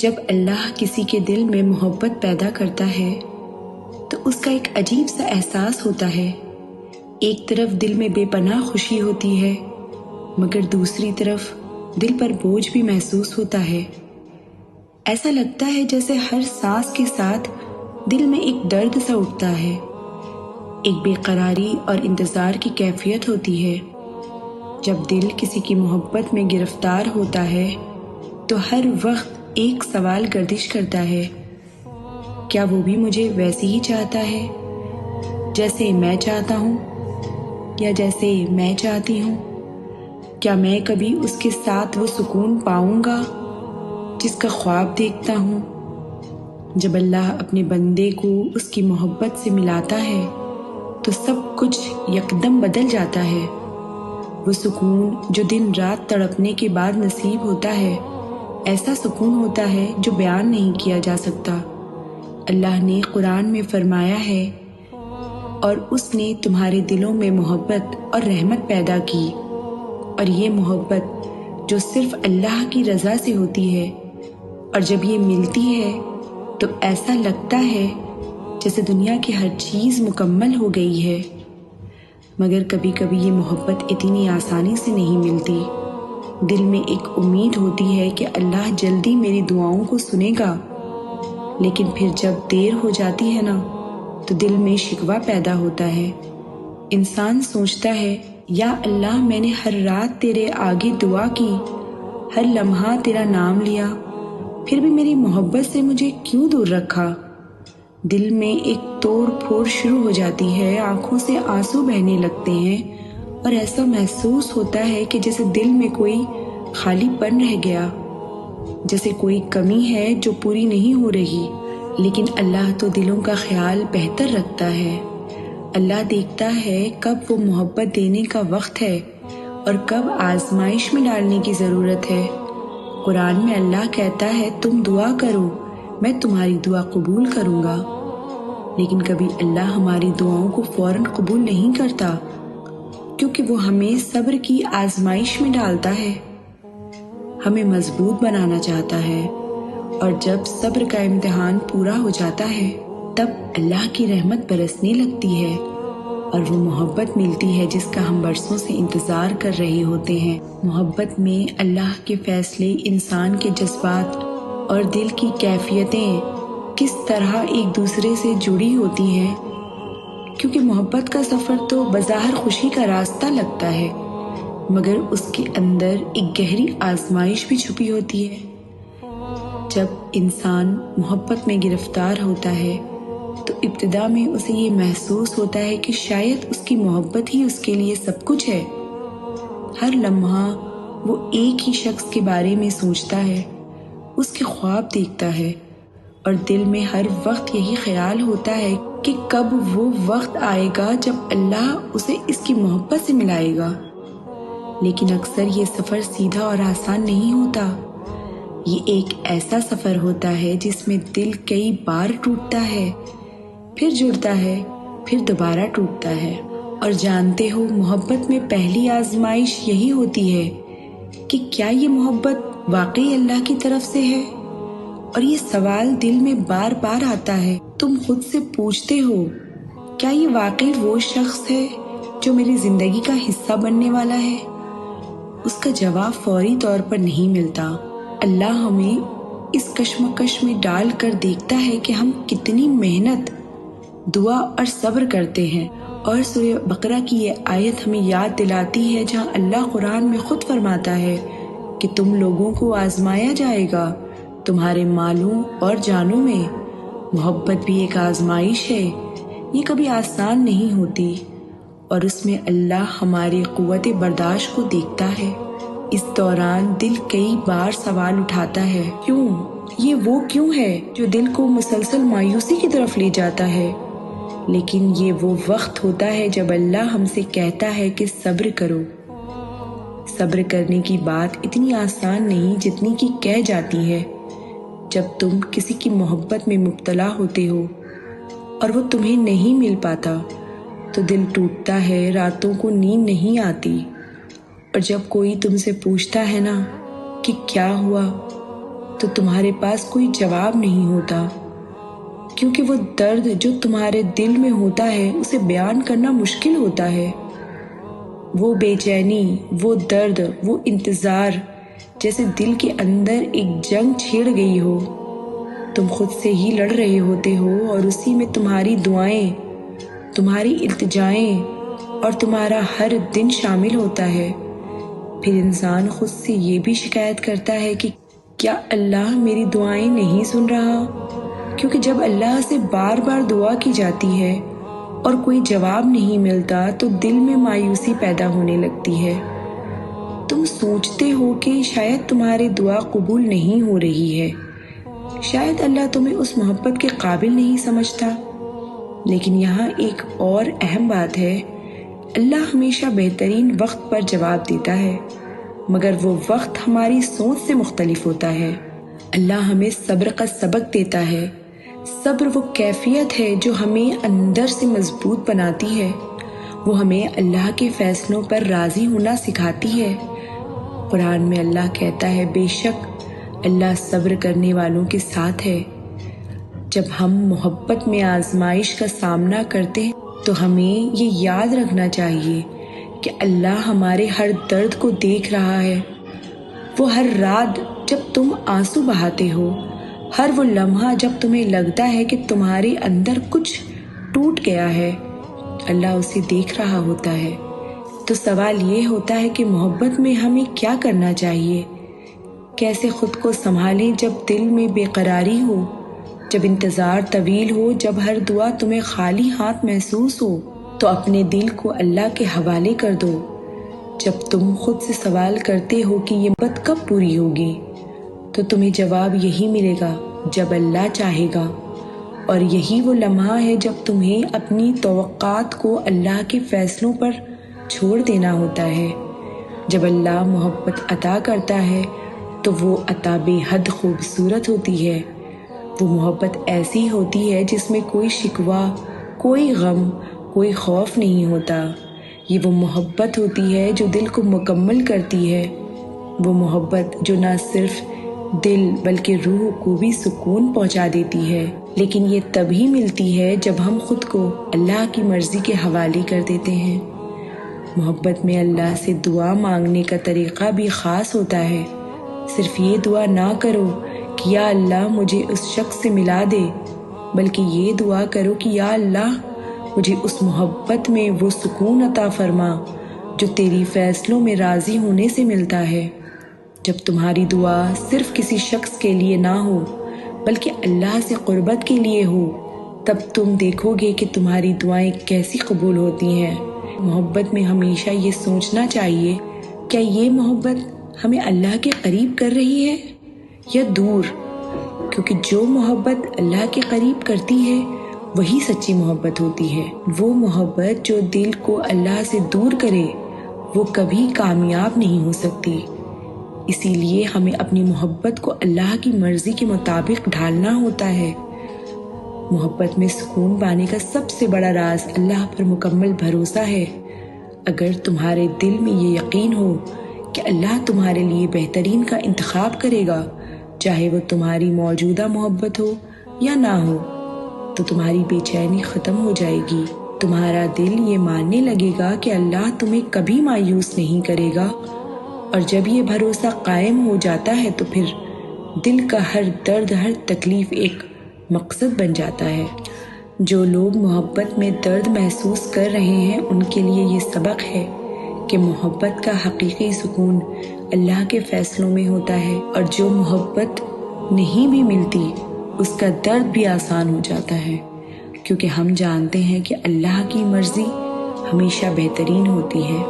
جب اللہ کسی کے دل میں محبت پیدا کرتا ہے تو اس کا ایک عجیب سا احساس ہوتا ہے۔ ایک طرف دل میں بے پناہ خوشی ہوتی ہے، مگر دوسری طرف دل پر بوجھ بھی محسوس ہوتا ہے۔ ایسا لگتا ہے جیسے ہر سانس کے ساتھ دل میں ایک درد سا اٹھتا ہے، ایک بے قراری اور انتظار کی کیفیت ہوتی ہے۔ جب دل کسی کی محبت میں گرفتار ہوتا ہے تو ہر وقت ایک سوال گردش کرتا ہے، کیا وہ بھی مجھے ویسے ہی چاہتا ہے جیسے میں چاہتا ہوں یا جیسے میں چاہتی ہوں؟ کیا میں کبھی اس کے ساتھ وہ سکون پاؤں گا جس کا خواب دیکھتا ہوں؟ جب اللہ اپنے بندے کو اس کی محبت سے ملاتا ہے تو سب کچھ یکدم بدل جاتا ہے۔ وہ سکون جو دن رات تڑپنے کے بعد نصیب ہوتا ہے، ایسا سکون ہوتا ہے جو بیان نہیں کیا جا سکتا۔ اللہ نے قرآن میں فرمایا ہے، اور اس نے تمہارے دلوں میں محبت اور رحمت پیدا کی، اور یہ محبت جو صرف اللہ کی رضا سے ہوتی ہے، اور جب یہ ملتی ہے تو ایسا لگتا ہے جیسے دنیا کی ہر چیز مکمل ہو گئی ہے۔ مگر کبھی کبھی یہ محبت اتنی آسانی سے نہیں ملتی۔ دل میں ایک امید ہوتی ہے کہ اللہ جلدی میری دعاؤں کو سنے گا، لیکن پھر جب دیر ہو جاتی ہے نا تو دل میں شکوہ پیدا ہوتا ہے۔ انسان سوچتا ہے، یا اللہ میں نے ہر رات تیرے آگے دعا کی، ہر لمحہ تیرا نام لیا، پھر بھی میری محبت سے مجھے کیوں دور رکھا؟ دل میں ایک توڑ پھوڑ شروع ہو جاتی ہے، آنکھوں سے آنسو بہنے لگتے ہیں، اور ایسا محسوس ہوتا ہے کہ جیسے دل میں کوئی خالی پن رہ گیا، جیسے کوئی کمی ہے جو پوری نہیں ہو رہی۔ لیکن اللہ تو دلوں کا خیال بہتر رکھتا ہے۔ اللہ دیکھتا ہے کب وہ محبت دینے کا وقت ہے اور کب آزمائش میں ڈالنے کی ضرورت ہے۔ قرآن میں اللہ کہتا ہے، تم دعا کرو، میں تمہاری دعا قبول کروں گا۔ لیکن کبھی اللہ ہماری دعاؤں کو فوراً قبول نہیں کرتا، کیونکہ وہ ہمیں صبر کی آزمائش میں ڈالتا ہے، ہمیں مضبوط بنانا چاہتا ہے، اور جب صبر کا امتحان پورا ہو جاتا ہے تب اللہ کی رحمت برسنے لگتی ہے، اور وہ محبت ملتی ہے جس کا ہم برسوں سے انتظار کر رہے ہوتے ہیں۔ محبت میں اللہ کے فیصلے، انسان کے جذبات اور دل کی کیفیتیں کس طرح ایک دوسرے سے جڑی ہوتی ہیں، کیونکہ محبت کا سفر تو بظاہر خوشی کا راستہ لگتا ہے، مگر اس کے اندر ایک گہری آزمائش بھی چھپی ہوتی ہے۔ جب انسان محبت میں گرفتار ہوتا ہے تو ابتدا میں اسے یہ محسوس ہوتا ہے کہ شاید اس کی محبت ہی اس کے لیے سب کچھ ہے۔ ہر لمحہ وہ ایک ہی شخص کے بارے میں سوچتا ہے، اس کے خواب دیکھتا ہے، اور دل میں ہر وقت یہی خیال ہوتا ہے کہ کب وہ وقت آئے گا جب اللہ اسے اس کی محبت سے ملائے گا۔ لیکن اکثر یہ سفر سیدھا اور آسان نہیں ہوتا۔ یہ ایک ایسا سفر ہوتا ہے جس میں دل کئی بار ٹوٹتا ہے، پھر جڑتا ہے، پھر دوبارہ ٹوٹتا ہے۔ اور جانتے ہو، محبت میں پہلی آزمائش یہی ہوتی ہے کہ کیا یہ محبت واقعی اللہ کی طرف سے ہے؟ اور یہ سوال دل میں بار بار آتا ہے۔ تم خود سے پوچھتے ہو، کیا یہ واقعی وہ شخص ہے جو میری زندگی کا حصہ بننے والا ہے؟ اس کا جواب فوری طور پر نہیں ملتا۔ اللہ ہمیں اس کشمکش میں ڈال کر دیکھتا ہے کہ ہم کتنی محنت، دعا اور صبر کرتے ہیں۔ اور سورہ بقرہ کی یہ آیت ہمیں یاد دلاتی ہے، جہاں اللہ قرآن میں خود فرماتا ہے کہ تم لوگوں کو آزمایا جائے گا تمہارے مالوں اور جانوں میں۔ محبت بھی ایک آزمائش ہے، یہ کبھی آسان نہیں ہوتی، اور اس میں اللہ ہماری قوت برداشت کو دیکھتا ہے۔ اس دوران دل کئی بار سوال اٹھاتا ہے، کیوں؟ یہ وہ کیوں ہے جو دل کو مسلسل مایوسی کی طرف لے جاتا ہے؟ لیکن یہ وہ وقت ہوتا ہے جب اللہ ہم سے کہتا ہے کہ صبر کرو۔ صبر کرنے کی بات اتنی آسان نہیں جتنی کہ کہہ جاتی ہے۔ جب تم کسی کی محبت میں مبتلا ہوتے ہو اور وہ تمہیں نہیں مل پاتا تو دل ٹوٹتا ہے، راتوں کو نیند نہیں آتی، اور جب کوئی تم سے پوچھتا ہے نا کہ کیا ہوا، تو تمہارے پاس کوئی جواب نہیں ہوتا، کیونکہ وہ درد جو تمہارے دل میں ہوتا ہے اسے بیان کرنا مشکل ہوتا ہے۔ وہ بے چینی، وہ درد، وہ انتظار، جیسے دل کے اندر ایک جنگ چھڑ گئی ہو۔ تم خود سے ہی لڑ رہے ہوتے ہو اور اسی میں تمہاری دعائیں، تمہاری التجائیں اور تمہارا ہر دن شامل ہوتا ہے۔ پھر انسان خود سے یہ بھی شکایت کرتا ہے کہ کیا اللہ میری دعائیں نہیں سن رہا؟ کیونکہ جب اللہ سے بار بار دعا کی جاتی ہے اور کوئی جواب نہیں ملتا تو دل میں مایوسی پیدا ہونے لگتی ہے۔ تم سوچتے ہو کہ شاید تمہاری دعا قبول نہیں ہو رہی ہے، شاید اللہ تمہیں اس محبت کے قابل نہیں سمجھتا۔ لیکن یہاں ایک اور اہم بات ہے، اللہ ہمیشہ بہترین وقت پر جواب دیتا ہے، مگر وہ وقت ہماری سوچ سے مختلف ہوتا ہے۔ اللہ ہمیں صبر کا سبق دیتا ہے۔ صبر وہ کیفیت ہے جو ہمیں اندر سے مضبوط بناتی ہے، وہ ہمیں اللہ کے فیصلوں پر راضی ہونا سکھاتی ہے۔ قرآن میں اللہ کہتا ہے، بے شک اللہ صبر کرنے والوں کے ساتھ ہے۔ جب ہم محبت میں آزمائش کا سامنا کرتے ہیں تو ہمیں یہ یاد رکھنا چاہیے کہ اللہ ہمارے ہر درد کو دیکھ رہا ہے۔ وہ ہر رات جب تم آنسو بہاتے ہو، ہر وہ لمحہ جب تمہیں لگتا ہے کہ تمہارے اندر کچھ ٹوٹ گیا ہے، اللہ اسے دیکھ رہا ہوتا ہے۔ تو سوال یہ ہوتا ہے کہ محبت میں ہمیں کیا کرنا چاہیے؟ کیسے خود کو سنبھالیں جب دل میں بے قراری ہو، جب انتظار طویل ہو، جب ہر دعا تمہیں خالی ہاتھ محسوس ہو؟ تو اپنے دل کو اللہ کے حوالے کر دو۔ جب تم خود سے سوال کرتے ہو کہ یہ محبت کب پوری ہوگی، تو تمہیں جواب یہی ملے گا جب اللہ چاہے گا۔ اور یہی وہ لمحہ ہے جب تمہیں اپنی توقعات کو اللہ کے فیصلوں پر چھوڑ دینا ہوتا ہے۔ جب اللہ محبت عطا کرتا ہے تو وہ عطا بے حد خوبصورت ہوتی ہے۔ وہ محبت ایسی ہوتی ہے جس میں کوئی شکوہ، کوئی غم، کوئی خوف نہیں ہوتا۔ یہ وہ محبت ہوتی ہے جو دل کو مکمل کرتی ہے، وہ محبت جو نہ صرف دل بلکہ روح کو بھی سکون پہنچا دیتی ہے۔ لیکن یہ تبھی ملتی ہے جب ہم خود کو اللہ کی مرضی کے حوالے کر دیتے ہیں۔ محبت میں اللہ سے دعا مانگنے کا طریقہ بھی خاص ہوتا ہے۔ صرف یہ دعا نہ کرو کہ یا اللہ مجھے اس شخص سے ملا دے، بلکہ یہ دعا کرو کہ یا اللہ مجھے اس محبت میں وہ سکون عطا فرما جو تیری فیصلوں میں راضی ہونے سے ملتا ہے۔ جب تمہاری دعا صرف کسی شخص کے لیے نہ ہو بلکہ اللہ سے قربت کے لیے ہو، تب تم دیکھو گے کہ تمہاری دعائیں کیسی قبول ہوتی ہیں۔ محبت میں ہمیشہ یہ سوچنا چاہیے، کیا یہ محبت ہمیں اللہ کے قریب کر رہی ہے یا دور؟ کیونکہ جو محبت اللہ کے قریب کرتی ہے وہی سچی محبت ہوتی ہے۔ وہ محبت جو دل کو اللہ سے دور کرے وہ کبھی کامیاب نہیں ہو سکتی۔ اسی لیے ہمیں اپنی محبت کو اللہ کی مرضی کے مطابق ڈھالنا ہوتا ہے۔ محبت میں سکون پانے کا سب سے بڑا راز اللہ پر مکمل بھروسہ ہے۔ اگر تمہارے دل میں یہ یقین ہو کہ اللہ تمہارے لیے بہترین کا انتخاب کرے گا، چاہے وہ تمہاری موجودہ محبت ہو یا نہ ہو، تو تمہاری بے چینی ختم ہو جائے گی۔ تمہارا دل یہ ماننے لگے گا کہ اللہ تمہیں کبھی مایوس نہیں کرے گا، اور جب یہ بھروسہ قائم ہو جاتا ہے تو پھر دل کا ہر درد، ہر تکلیف ایک مقصد بن جاتا ہے۔ جو لوگ محبت میں درد محسوس کر رہے ہیں ان کے لیے یہ سبق ہے کہ محبت کا حقیقی سکون اللہ کے فیصلوں میں ہوتا ہے، اور جو محبت نہیں بھی ملتی اس کا درد بھی آسان ہو جاتا ہے، کیونکہ ہم جانتے ہیں کہ اللہ کی مرضی ہمیشہ بہترین ہوتی ہے۔